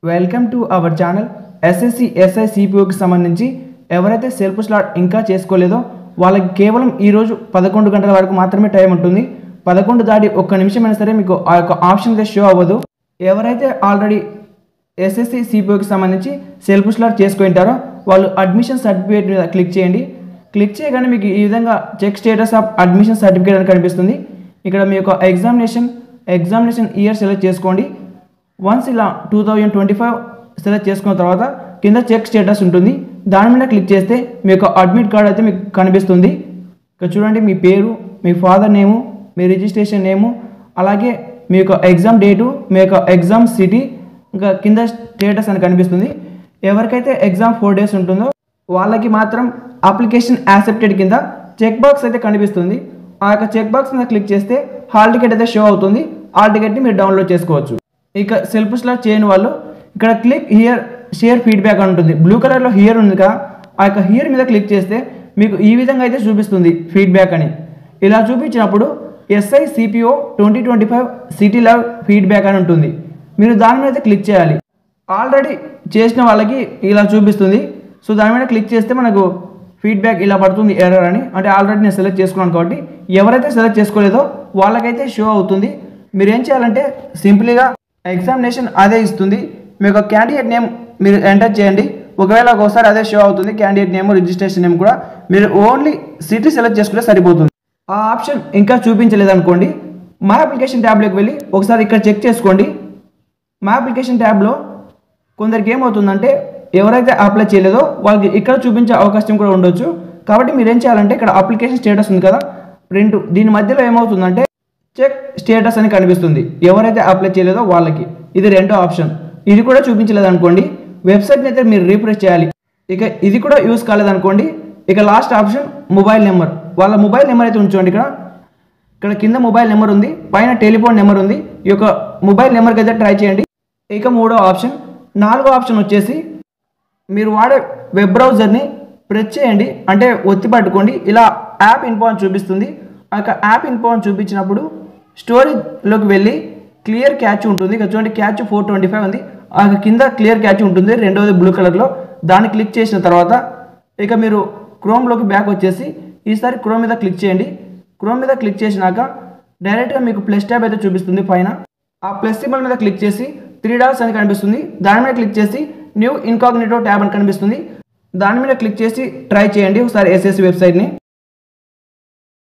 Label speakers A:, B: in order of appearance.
A: Welcome to our channel. SSC SI సిపిఓకి సంబంధించి ఎవరైతే సెల్ఫ్ స్లాట్ ఇంకా చేసుకోలేదో వాళ్ళకి కేవలం ఈరోజు 11 గంటల వరకు మాత్రమే టైం ఉంటుంది. 11 దాటి ఒక్క నిమిషమైనా సరే మీకు ఆ యొక్క ఆప్షన్ అయితే షో అవ్వదు. ఎవరైతే ఆల్రెడీ ఎస్ఎస్సి సిపిఓకి సంబంధించి సెల్ఫ్ స్లాట్ చేసుకుంటారో వాళ్ళు అడ్మిషన్ సర్టిఫికేట్ మీద క్లిక్ చేయండి. క్లిక్ చేయగానే మీకు ఈ విధంగా check status of admission certificate అని కనిపిస్తుంది. ఇక్కడ మీ యొక్క ఎగ్జామినేషన్ ఇయర్ సెలెక్ట్ చేసుకోండి. వన్స్ ఇలా 2025 సెలెక్ట్ చేసుకున్న తర్వాత కింద చెక్ స్టేటస్ ఉంటుంది. దాని మీద క్లిక్ చేస్తే మీ యొక్క అడ్మిట్ కార్డ్ అయితే మీకు కనిపిస్తుంది. ఇక్కడ చూడండి, మీ పేరు, మీ ఫాదర్ నేము, మీ రిజిస్ట్రేషన్ నేము, అలాగే మీ యొక్క ఎగ్జామ్ డేటు, మీ యొక్క ఎగ్జామ్ సిటీ, ఇంకా కింద స్టేటస్ అని కనిపిస్తుంది. ఎవరికైతే ఎగ్జామ్ 4 days ఉంటుందో వాళ్ళకి మాత్రం అప్లికేషన్ యాక్సెప్టెడ్ కింద చెక్ బాక్స్ అయితే కనిపిస్తుంది. ఆ యొక్క చెక్ బాక్స్ మీద క్లిక్ చేస్తే హాల్ టికెట్ అయితే షో అవుతుంది. హాల్ టికెట్ని మీరు డౌన్లోడ్ చేసుకోవచ్చు. ఇక సెల్ఫ్ స్లాట్ చేయని వాళ్ళు ఇక్కడ క్లిక్ హియర్ షేర్ ఫీడ్బ్యాక్ అని ఉంటుంది. బ్లూ కలర్లో హియర్ ఉంది కదా, ఆ యొక్క హియర్ మీద క్లిక్ చేస్తే మీకు ఈ విధంగా అయితే చూపిస్తుంది ఫీడ్బ్యాక్ అని. ఇలా చూపించినప్పుడు SI CPO 2025 city level feedback అని ఉంటుంది. మీరు దాని మీద అయితే క్లిక్ చేయాలి. ఆల్రెడీ చేసిన వాళ్ళకి ఇలా చూపిస్తుంది. సో దాని మీద క్లిక్ చేస్తే మనకు ఫీడ్బ్యాక్ ఇలా పడుతుంది, ఎర్రర్ అని. అంటే ఆల్రెడీ నేను సెలెక్ట్ చేసుకున్నాను కాబట్టి ఎవరైతే సెలెక్ట్ చేసుకోలేదో వాళ్ళకైతే షో అవుతుంది. మీరు ఏం చేయాలంటే సింపుల్గా ఎగ్జామినేషన్ అదే ఇస్తుంది. మీ యొక్క క్యాండిడేట్ నేమ్ మీరు ఎంటర్ చేయండి. ఒకవేళ ఒకసారి అదే షో అవుతుంది, క్యాండిడేట్ నేమ్, రిజిస్ట్రేషన్ నేమ్ కూడా. మీరు ఓన్లీ సిటీ సెలెక్ట్ చేసుకుంటే సరిపోతుంది. ఆ ఆప్షన్ ఇంకా చూపించలేదు అనుకోండి, మై అప్లికేషన్ ట్యాబ్లోకి వెళ్ళి ఒకసారి ఇక్కడ చెక్ చేసుకోండి. మై అప్లికేషన్ ట్యాబ్లో కొందరికి ఏమవుతుందంటే ఎవరైతే అప్లై చేయలేదో వాళ్ళకి ఇక్కడ చూపించే అవకాశం కూడా ఉండొచ్చు. కాబట్టి మీరు ఏం చేయాలంటే ఇక్కడ అప్లికేషన్ స్టేటస్ ఉంది కదా, ప్రింట్, దీని మధ్యలో ఏమవుతుందంటే చెక్ స్టేటస్ అని కనిపిస్తుంది. ఎవరైతే అప్లై చేయలేదో వాళ్ళకి ఇది రెండో ఆప్షన్. ఇది కూడా చూపించలేదు అనుకోండి, వెబ్సైట్ని అయితే మీరు రీఫ్రెష్ చేయాలి. ఇక ఇది కూడా యూస్ కాలేదనుకోండి, ఇక లాస్ట్ ఆప్షన్ మొబైల్ నెంబర్. వాళ్ళ మొబైల్ నెంబర్ అయితే ఉంచండి. ఇక్కడ కింద మొబైల్ నెంబర్ ఉంది, పైన టెలిఫోన్ నెంబర్ ఉంది. ఈ యొక్క మొబైల్ నెంబర్కి అయితే ట్రై చేయండి. ఇక మూడో ఆప్షన్. నాలుగో ఆప్షన్ వచ్చేసి మీరు వాడే వెబ్ బ్రౌజర్ని ప్రెస్ చేయండి, అంటే ఒత్తి పట్టుకోండి. ఇలా యాప్ ఇన్ఫో అని చూపిస్తుంది. ఆ యొక్క యాప్ ఇన్ఫో అని చూపించినప్పుడు స్టోరేజ్లోకి వెళ్ళి క్లియర్ క్యాచ్ ఉంటుంది. ఇక్కడ చూడండి, క్యాచ్ 425 ఉంది. ఆ కింద క్లియర్ క్యాచ్ ఉంటుంది, రెండోది బ్లూ కలర్లో. దాన్ని క్లిక్ చేసిన తర్వాత ఇక మీరు క్రోమ్లోకి బ్యాక్ వచ్చేసి ఈసారి క్రోమ్ మీద క్లిక్ చేయండి. క్రోమ్ మీద క్లిక్ చేసినాక డైరెక్ట్గా మీకు ప్లస్ ట్యాబ్ అయితే చూపిస్తుంది పైన. ఆ ప్లస్ సింబల్ మీద క్లిక్ చేసి 3 dots అని కనిపిస్తుంది. దాని మీద క్లిక్ చేసి న్యూ ఇన్కాగ్నిటో ట్యాబ్ అని కనిపిస్తుంది. దాని మీద క్లిక్ చేసి ట్రై చేయండి ఒకసారి ఎస్ఎస్సి వెబ్సైట్ని.